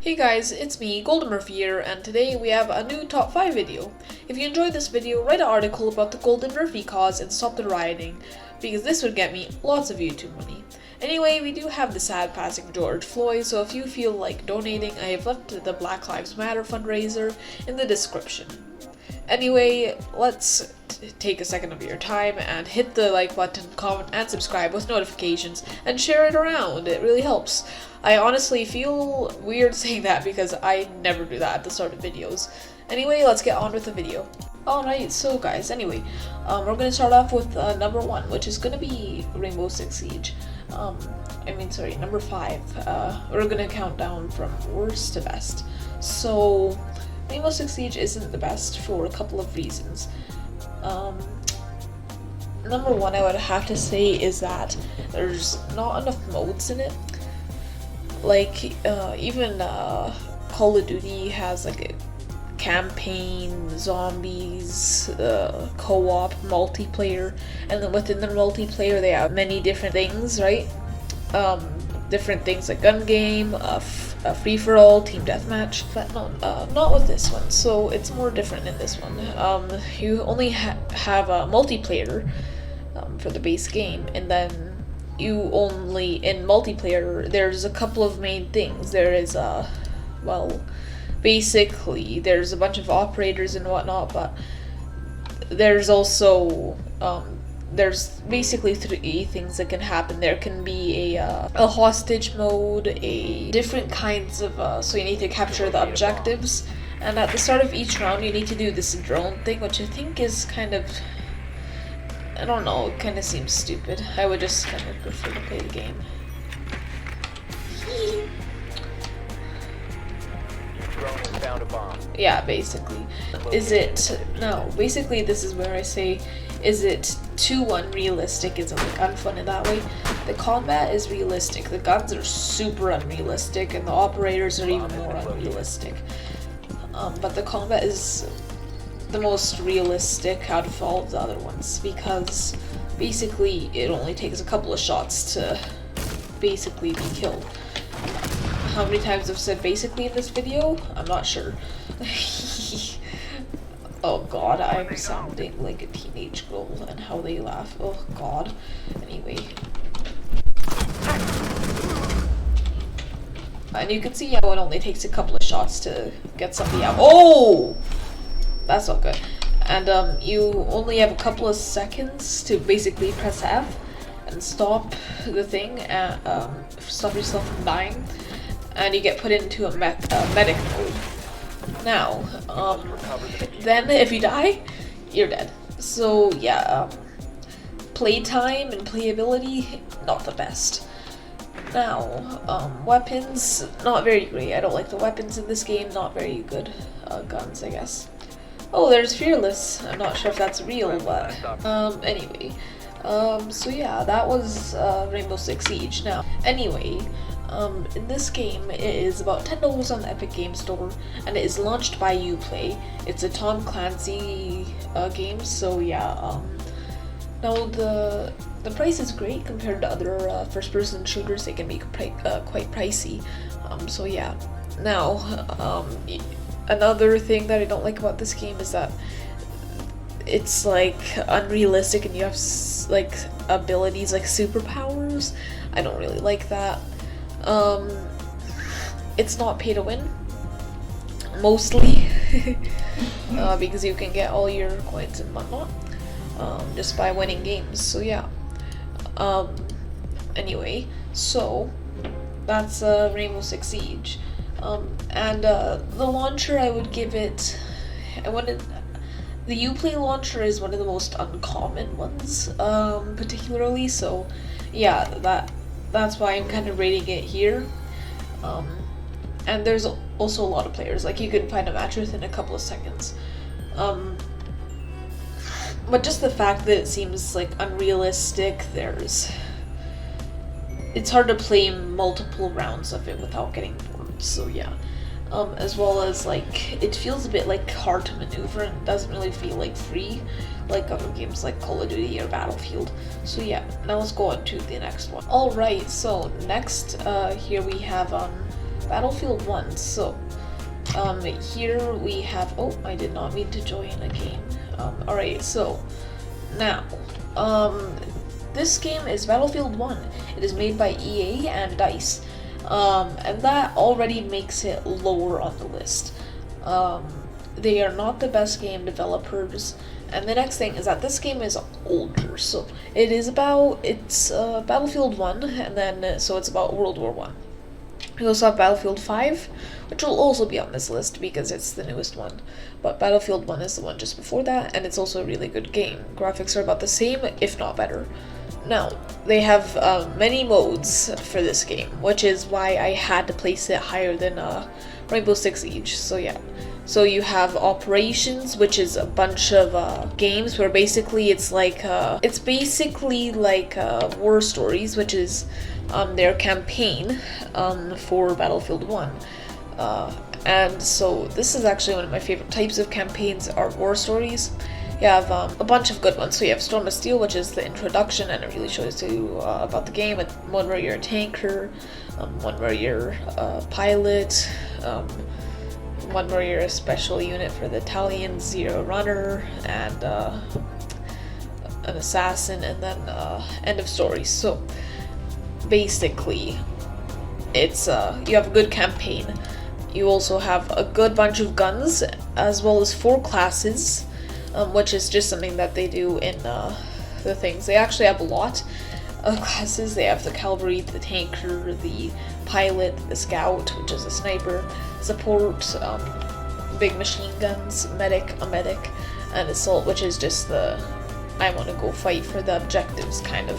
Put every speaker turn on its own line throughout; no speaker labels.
Hey guys, it's me, Golden Murphy here, and today we have a new top 5 video. If you enjoyed this video, write an article about the Golden Murphy cause and stop the rioting, because this would get me lots of YouTube money. Anyway, we do have the sad passing of George Floyd, so if you feel like donating, I have left the Black Lives Matter fundraiser in the description. Anyway, let's take a second of your time and hit the like button, comment, and subscribe with notifications, and share it around. It really helps. I honestly feel weird saying that because I never do that at the start of videos. Anyway, let's get on with the video. Alright, so guys, anyway, we're gonna start off with number 1, which is gonna be Rainbow Six Siege. Number 5. We're gonna count down from worst to best. So, Rainbow Six Siege isn't the best for a couple of reasons. Number 1, I would have to say, is that there's not enough modes in it. Like, even Call of Duty has like a campaign, zombies, co-op, multiplayer, and then within the multiplayer they have many different things, right? Different things like gun game, a free-for-all, team deathmatch, but not with this one, so it's more different in this one. You only have a multiplayer for the base game, and then you only, in multiplayer, there's a couple of main things. There is, basically, there's a bunch of operators and whatnot, but there's also, there's basically 3 things that can happen. There can be a hostage mode, a different kinds of, so you need to capture the objectives, and at the start of each round you need to do this drone thing, which I think is kind of, I don't know, it kind of seems stupid. I would just kind of prefer to play the game.
Found a bomb.
Yeah, basically. Basically this is where I say, is it too unrealistic? Is it like unfun in that way? The combat is realistic, the guns are super unrealistic, and the operators are even more unrealistic. But the combat is the most realistic out of all of the other ones, because basically it only takes a couple of shots to basically be killed. How many times I've said basically in this video? I'm not sure. Oh god, I'm sounding like a teenage girl and how they laugh. Oh god. Anyway. And you can see how it only takes a couple of shots to get somebody out. Oh! That's not good. And you only have a couple of seconds to basically press F and stop the thing and stop yourself from dying, and you get put into a medic mode. Now, then if you die, you're dead. So yeah, playtime and playability, not the best. Now, weapons, not very great. I don't like the weapons in this game, not very good. Guns, I guess. Oh, there's Fearless. I'm not sure if that's real, but anyway. So yeah, that was Rainbow Six Siege. Now, anyway, in this game, it is about $10 on the Epic Game Store, and it is launched by Uplay. It's a Tom Clancy game, so yeah. Now the price is great compared to other first-person shooters. They can be quite pricey. So yeah. Now, another thing that I don't like about this game is that it's like unrealistic, and you have like abilities like superpowers. I don't really like that. It's not pay to win, mostly, because you can get all your coins and whatnot just by winning games. So yeah. Anyway, so that's Rainbow Six Siege. And the launcher, I would give it, the Uplay launcher is one of the most uncommon ones, particularly, so yeah, that's why I'm kind of rating it here. And there's also a lot of players, like you can find a match within a couple of seconds. But just the fact that it seems like unrealistic, it's hard to play multiple rounds of it without getting bored, so yeah. As well as, like, it feels a bit like hard to maneuver and doesn't really feel like free like other games like Call of Duty or Battlefield. So yeah, now let's go on to the next one. Alright, so next here we have Battlefield 1. So, here we have, oh, I did not mean to join a game. Alright, so, now, this game is Battlefield 1. It is made by EA and DICE. And that already makes it lower on the list. They are not the best game developers. And the next thing is that this game is older. So it's Battlefield 1, and then so it's about World War 1. We also have Battlefield 5, which will also be on this list because it's the newest one. But Battlefield 1 is the one just before that, and it's also a really good game. Graphics are about the same, if not better. Now, they have many modes for this game, which is why I had to place it higher than Rainbow Six Siege. So yeah. So you have Operations, which is a bunch of games where basically it's basically like War Stories, which is their campaign for Battlefield 1. And so this is actually one of my favorite types of campaigns are War Stories. You have a bunch of good ones. So you have Storm of Steel, which is the introduction, and it really shows you about the game. One where you're a tanker, one where you're a pilot, one where you're a special unit for the Italians, you're a runner, and an assassin, and then end of story. So basically, it's you have a good campaign. You also have a good bunch of guns, as well as 4 classes. Which is just something that they do in the things. They actually have a lot of classes. They have the cavalry, the tanker, the pilot, the scout, which is a sniper, support, big machine guns, a medic, and assault, which is just the I want to go fight for the objectives kind of.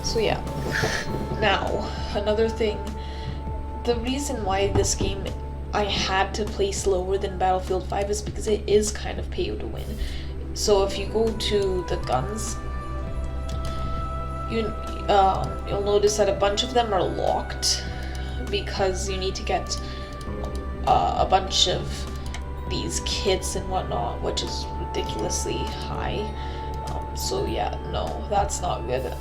So yeah. Now, another thing, the reason why this game I had to place lower than Battlefield 5 is because it is kind of pay to win. So if you go to the guns, you'll notice that a bunch of them are locked because you need to get a bunch of these kits and whatnot, which is ridiculously high. So yeah, no, that's not good.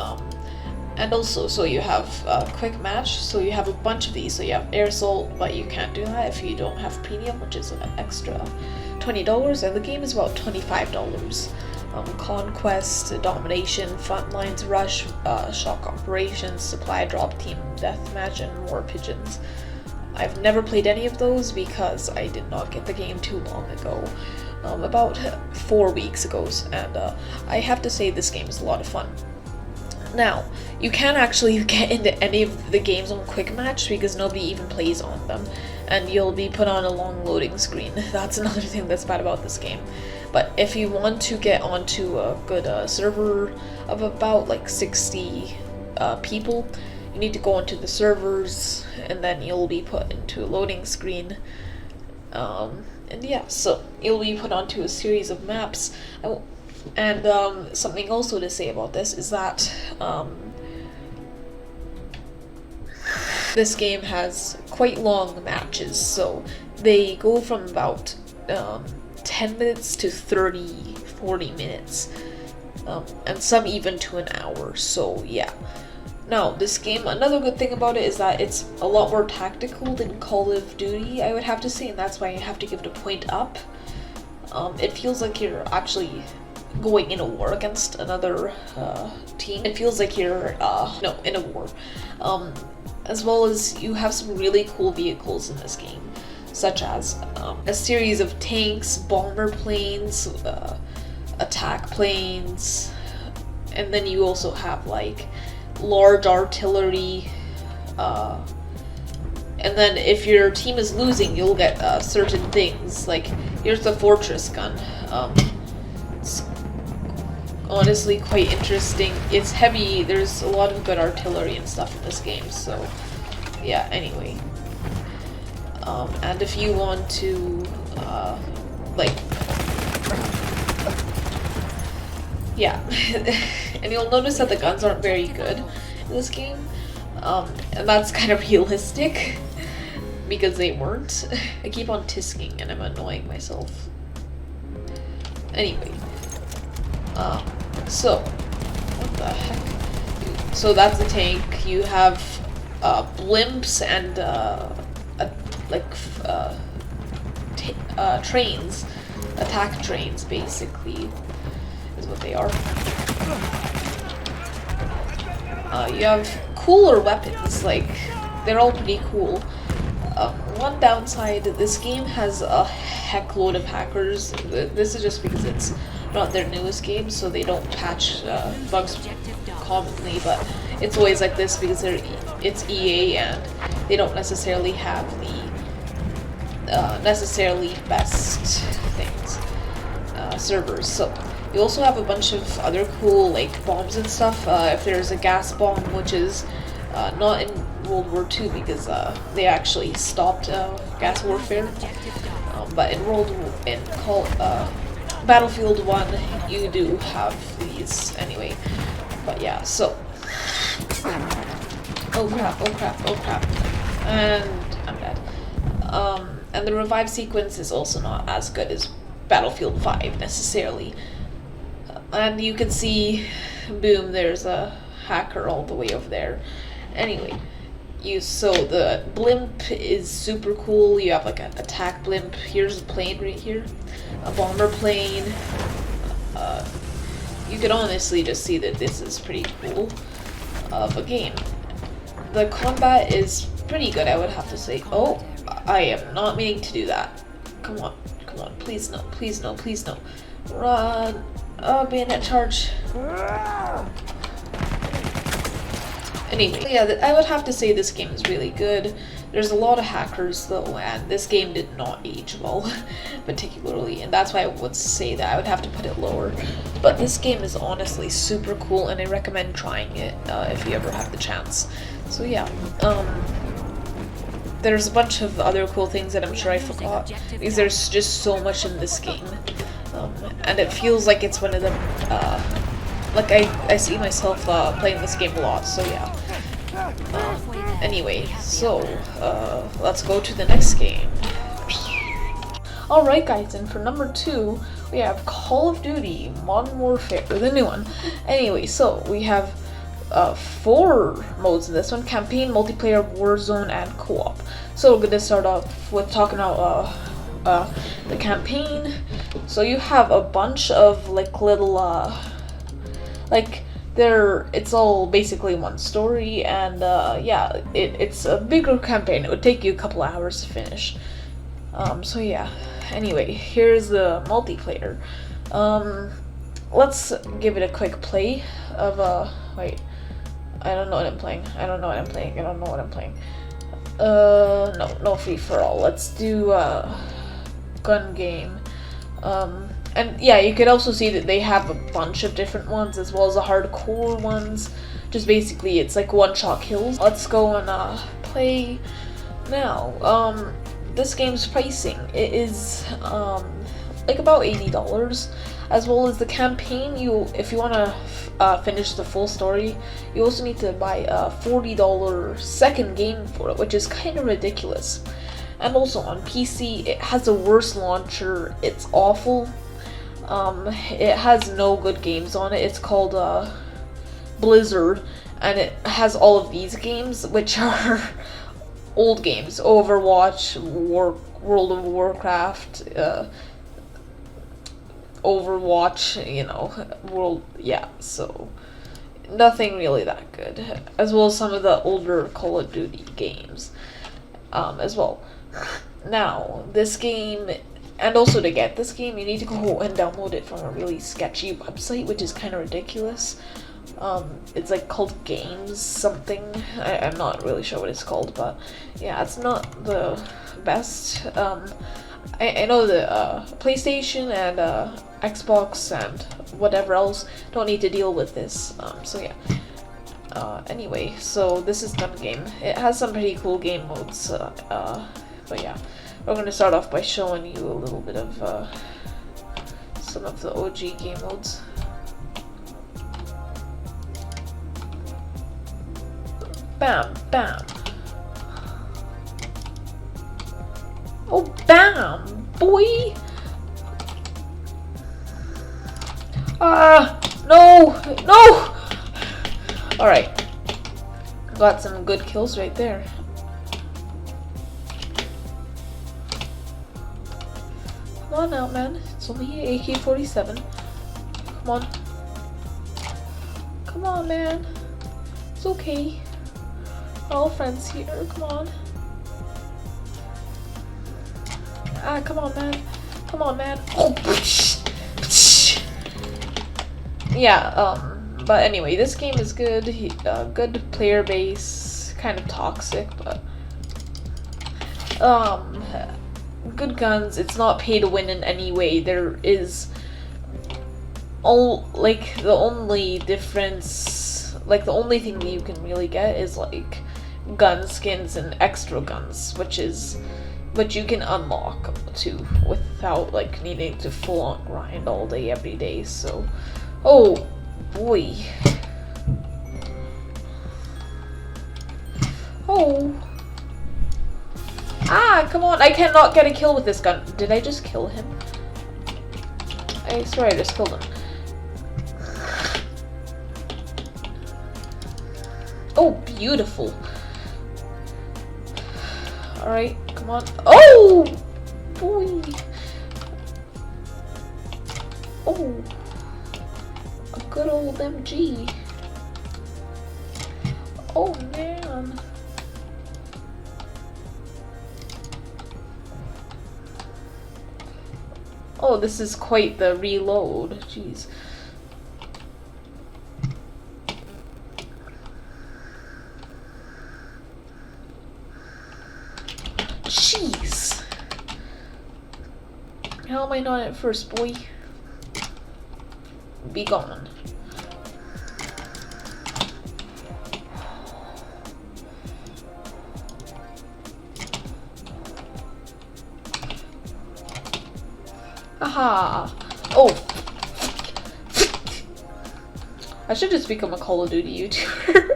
And also, so you have a quick match, so you have a bunch of these. So you have air assault, but you can't do that if you don't have premium, which is an extra $20, and the game is about $25. Conquest, domination, frontlines, rush, shock operations, supply drop, team deathmatch, and war pigeons. I've never played any of those because I did not get the game too long ago, about 4 weeks ago, and I have to say this game is a lot of fun. Now, you can't actually get into any of the games on Quick Match because nobody even plays on them, and you'll be put on a long loading screen. That's another thing that's bad about this game. But if you want to get onto a good server of about like 60 people, you need to go onto the servers, and then you'll be put into a loading screen. And yeah, so you'll be put onto a series of maps. And something also to say about this is that this game has quite long matches, so they go from about 10 minutes to 30-40 minutes, and some even to an hour, so yeah. Now, this game, another good thing about it is that it's a lot more tactical than Call of Duty, I would have to say, and that's why I have to give it a point up. It feels like you're actually going in a war against another team. It feels like you're in a war. As well as you have some really cool vehicles in this game, such as a series of tanks, bomber planes, attack planes, and then you also have like large artillery, and then if your team is losing, you'll get certain things, like here's the fortress gun. It's honestly quite interesting. It's heavy, there's a lot of good artillery and stuff in this game, so yeah, anyway. And if you want to, yeah, and you'll notice that the guns aren't very good in this game, and that's kind of realistic, because they weren't. I keep on tisking and I'm annoying myself. Anyway, so, what the heck? So that's a tank. You have blimps and like trains, attack trains, basically, is what they are. You have cooler weapons, like, they're all pretty cool. One downside, this game has a heck load of hackers. This is just because it's not their newest game, so they don't patch bugs commonly, but it's always like this because it's EA and they don't necessarily have the necessarily best things, servers. So you also have a bunch of other cool like bombs and stuff. If there's a gas bomb, which is not in World War II because they actually stopped gas warfare, but in Battlefield 1 you do have these anyway. But yeah, so oh crap, and I'm dead. And the revive sequence is also not as good as Battlefield 5 necessarily. And you can see, boom, there's a hacker all the way over there. Anyway, so the blimp is super cool. You have like an attack blimp. Here's a plane right here, a bomber plane. You can honestly just see that this is pretty cool of a game. The combat is pretty good, I would have to say. Oh, I am not meaning to do that. Come on, please no, please no, please no. Run! Oh, bayonet charge. Anyway, yeah, I would have to say this game is really good. There's a lot of hackers though, and this game did not age well, particularly, and that's why I would say that I would have to put it lower. But this game is honestly super cool, and I recommend trying it if you ever have the chance. So yeah, there's a bunch of other cool things that I'm sure I forgot, because there's just so much in this game, and it feels like it's one of them. Like I see myself playing this game a lot, so yeah. Anyway, so let's go to the next game. Alright guys, and for number 2, we have Call of Duty Modern Warfare, the new one. Anyway, so we have 4 modes in this one: campaign, multiplayer, warzone, and co-op. So we're gonna start off with talking about the campaign. So you have a bunch of like little it's all basically one story, and yeah, it's a bigger campaign. It would take you a couple hours to finish. So yeah, anyway, here's the multiplayer. Let's give it a quick play of wait, I don't know what I'm playing. No free for all. Let's do gun game. And yeah, you could also see that they have a bunch of different ones as well as the hardcore ones. Just basically, it's like one-shot kills. Let's go and play now. This game's pricing, it is like about $80, as well as the campaign. If you want to finish the full story, you also need to buy a $40 second game for it, which is kind of ridiculous. And also on PC, it has a worse launcher. It's awful. It has no good games on it. It's called Blizzard, and it has all of these games, which are old games: Overwatch, World of Warcraft, Overwatch, you know, yeah, so nothing really that good, as well as some of the older Call of Duty games as well. Now, this game, and also to get this game, you need to go and download it from a really sketchy website, which is kind of ridiculous. It's like called Games something. I'm not really sure what it's called, but yeah, it's not the best. I know the PlayStation and Xbox and whatever else don't need to deal with this. So yeah. Anyway, so this is gun game. It has some pretty cool game modes. But yeah, we're going to start off by showing you a little bit of some of the OG game modes. Bam, bam. Oh, bam, boy. No. Alright. Got some good kills right there. Come on out, man. It's only an AK-47. Come on. Come on, man. It's okay. We're all friends here. Come on. Ah, come on, man. Come on, man. Oh, yeah, but anyway, this game is good. Good player base. Kind of toxic, but good guns. It's not pay to win in any way. There is the only difference, like the only thing that you can really get is like gun skins and extra guns, which you can unlock too without like needing to full on grind all day every day. So, oh boy. Oh. Ah, come on. I cannot get a kill with this gun. Did I just kill him? I swear I just killed him. Oh, beautiful. Alright, come on. Oh! Boy. Oh. A good old MG. Oh, man. Oh, this is quite the reload. Jeez. Jeez. How am I not at first, boy? Be gone. Aha! Oh! I should just become a Call of Duty YouTuber.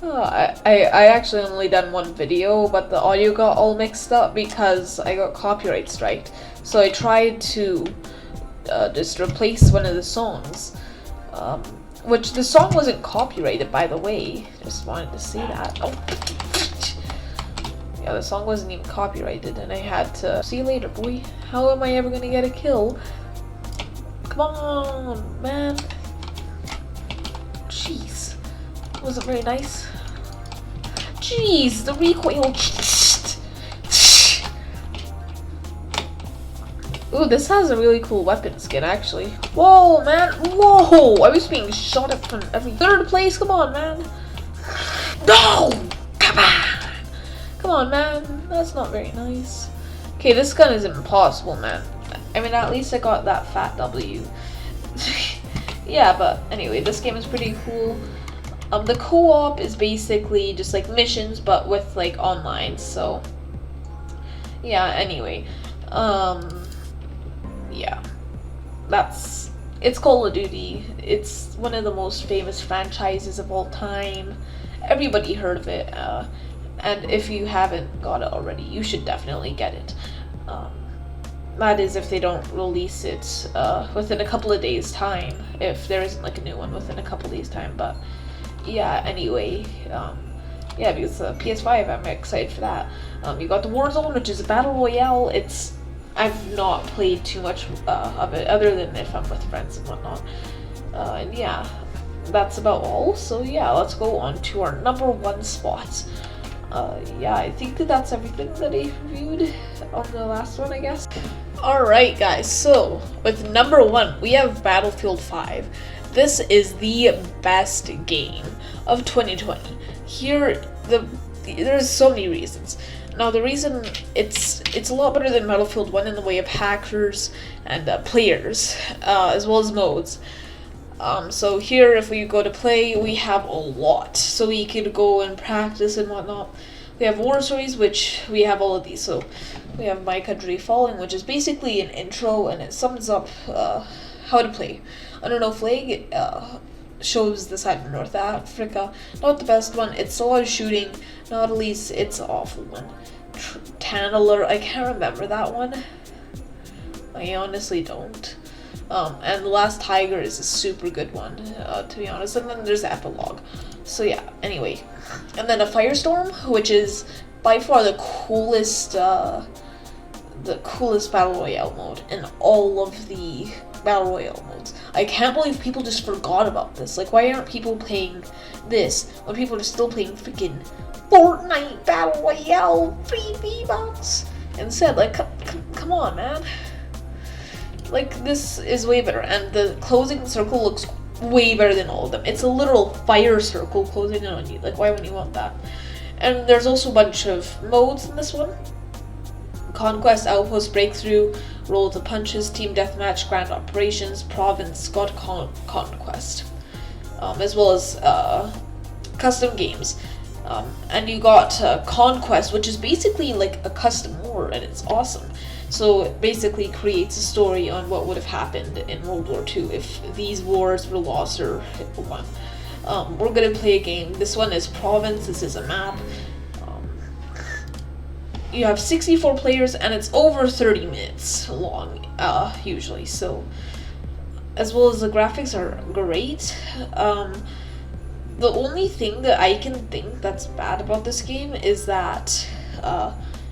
I actually only done one video, but the audio got all mixed up because I got copyright striked. So I tried to just replace one of the songs, which the song wasn't copyrighted, by the way. Just wanted to say that. Oh. Yeah, the song wasn't even copyrighted, and I had to see you later, boy. How am I ever gonna get a kill? Come on, man. Jeez. Wasn't very nice. Jeez, the recoil. Ooh, this has a really cool weapon skin, actually. Whoa, man. Whoa! I was being shot at from every third place. Come on, man. No! Come on! Come on, man. That's not very nice. Okay, this gun is impossible, man. I mean, at least I got that fat W. Yeah, but anyway, this game is pretty cool. The co-op is basically just like missions, but with like online. So, yeah. Anyway, yeah, it's Call of Duty. It's one of the most famous franchises of all time. Everybody heard of it. And if you haven't got it already, you should definitely get it. That is if they don't release it within a couple of days' time. If there isn't like a new one within a couple of days' time. But yeah, anyway, yeah, because PS5, I'm excited for that. You got the Warzone, which is a battle royale. I've not played too much of it, other than if I'm with friends and whatnot. And yeah, that's about all. So yeah, let's go on to our #1 spot. Yeah, I think that's everything that I reviewed on the last one, I guess. Alright guys, so with #1, we have Battlefield 5. This is the best game of 2020. Here, there's so many reasons. Now, the reason it's a lot better than Battlefield 1 in the way of hackers and players, as well as modes. So here, if we go to play, we have a lot. So we could go and practice and whatnot. We have War Stories, which we have all of these. So we have My Country Falling, which is basically an intro, and it sums up how to play. Underno Flag shows the side of North Africa. Not the best one. It's a lot of shooting. Not at least it's an awful one. Tanneler, I can't remember that one. I honestly don't. And The Last Tiger is a super good one, to be honest. And then there's Epilogue. So yeah, anyway. And then a Firestorm, which is by far the coolest the coolest battle royale mode in all of the battle royale modes. I can't believe people just forgot about this. Like, why aren't people playing this when people are still playing freaking Fortnite battle royale free V-Bucks instead? Like, come on, man. Like, this is way better, and the closing circle looks way better than all of them. It's a literal fire circle closing in on you. Like, why wouldn't you want that? And there's also a bunch of modes in this one. Conquest, Outpost, Breakthrough, Roll to Punches, Team Deathmatch, Grand Operations, Province, God Conquest. As well as custom games. And you got Conquest, which is basically like a custom war, and it's awesome. So it basically creates a story on what would have happened in World War II if these wars were lost or won. We're gonna play a game. This one is Province. This is a map. You have 64 players, and it's over 30 minutes long, usually. So, as well as the graphics are great. The only thing that I can think that's bad about this game is that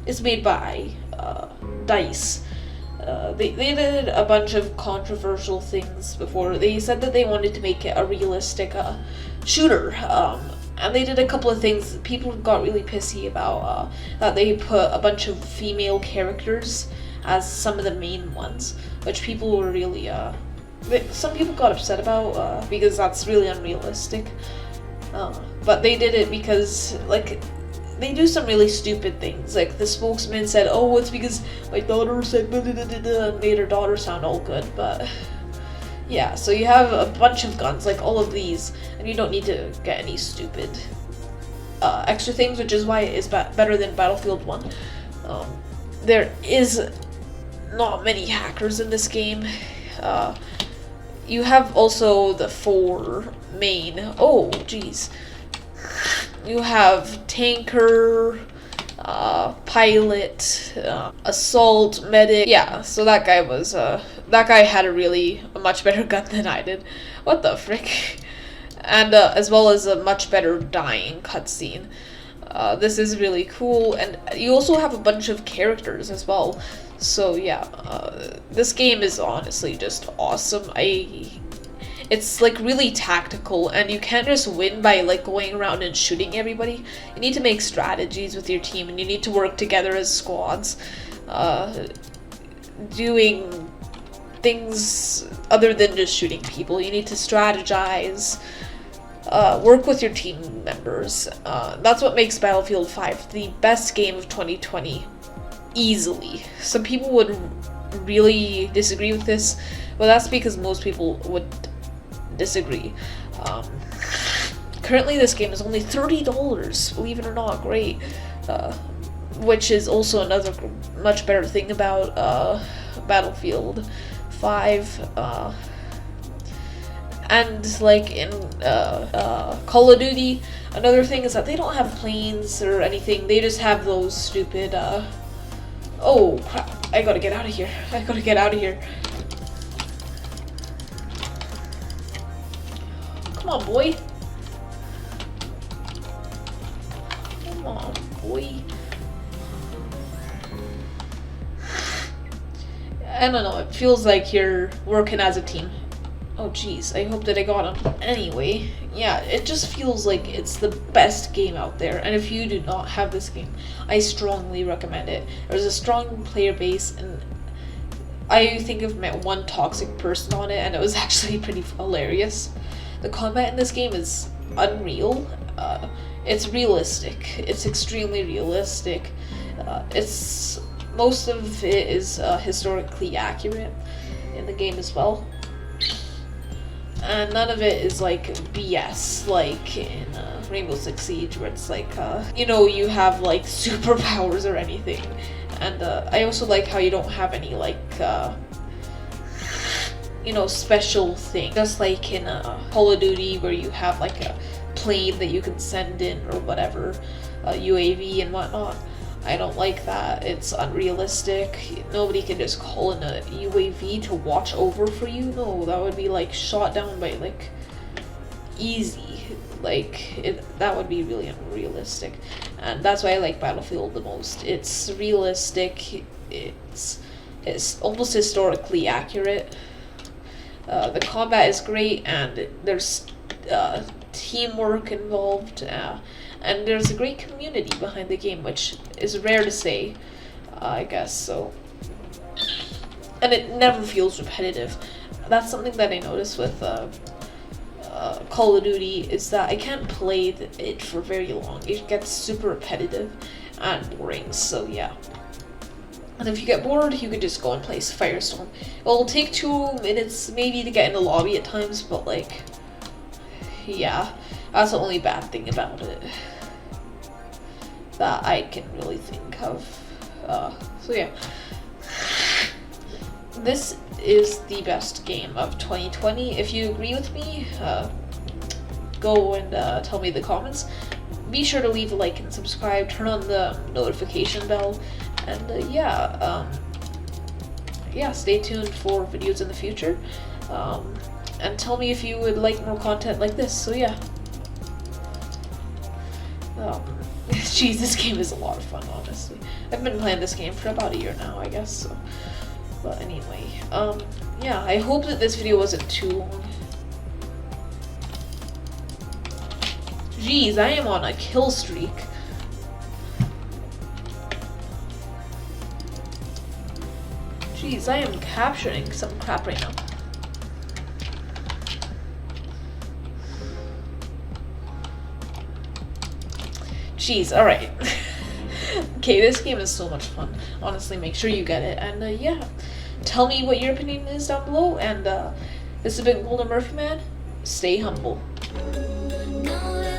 it's made by DICE. They did a bunch of controversial things before. They said that they wanted to make it a realistic shooter, and they did a couple of things. People got really pissy about that they put a bunch of female characters as some of the main ones, which people were really some people got upset about because that's really unrealistic. But they did it because, like, they do some really stupid things. Like, the spokesman said, oh, it's because my daughter said blah, blah, blah, blah, blah, and made her daughter sound all good. But yeah, so you have a bunch of guns, like all of these, and you don't need to get any stupid extra things, which is why it is better than Battlefield 1. There is not many hackers in this game. You have also the 4 main. Oh, jeez. You have tanker, pilot, assault, medic. Yeah, so that guy was that guy had a much better gun than I did. What the frick? And as well as a much better dying cutscene. This is really cool, and you also have a bunch of characters as well. So yeah, this game is honestly just awesome. It's like really tactical, and you can't just win by like going around and shooting everybody. You need to make strategies with your team, and you need to work together as squads, doing things other than just shooting people. You need to strategize, work with your team members. That's what makes Battlefield 5 the best game of 2020, easily. Some people would really disagree with this, but that's because most people would disagree. Currently this game is only $30, believe it or not. Great. Which is also another much better thing about Battlefield 5. And like in Call of Duty, another thing is that they don't have planes or anything. They just have those stupid oh crap, I gotta get out of here. I gotta get out of here. Come on, boy. Come on, boy. I don't know, it feels like you're working as a team. Oh jeez, I hope that I got him. Anyway, yeah, it just feels like it's the best game out there, and if you do not have this game, I strongly recommend it. There's a strong player base, and I think I've met one toxic person on it, and it was actually pretty hilarious. The combat in this game is unreal. It's realistic. It's extremely realistic. Most of it is historically accurate in the game as well. And none of it is like BS, like in Rainbow Six Siege, where it's like, you have like superpowers or anything. And I also like how you don't have any like, special thing. Just like in Call of Duty, where you have like a plane that you can send in or whatever, a UAV and whatnot. I don't like that. It's unrealistic. Nobody can just call in a UAV to watch over for you. No, that would be like shot down by like easy. That would be really unrealistic. And that's why I like Battlefield the most. It's realistic. it's almost historically accurate. The combat is great, and there's teamwork involved, and there's a great community behind the game, which is rare to say, I guess. So, and it never feels repetitive. That's something that I noticed with Call of Duty, is that I can't play it for very long. It gets super repetitive and boring. So yeah. And if you get bored, you could just go and play Firestorm. It'll take 2 minutes maybe to get in the lobby at times, but like, yeah, that's the only bad thing about it that I can really think of. So yeah, this is the best game of 2020. If you agree with me, go and tell me in the comments. Be sure to leave a like and subscribe, turn on the notification bell, and yeah, stay tuned for videos in the future, and tell me if you would like more content like this. So yeah, geez, this game is a lot of fun, honestly. I've been playing this game for about a year now, I guess, so. But anyway, yeah, I hope that this video wasn't too long. Jeez, I am on a kill streak. Jeez, I am capturing some crap right now. Jeez, alright. Okay, this game is so much fun. Honestly, make sure you get it. And yeah, tell me what your opinion is down below. And this has been Golden Murphy Man. Stay humble.
No.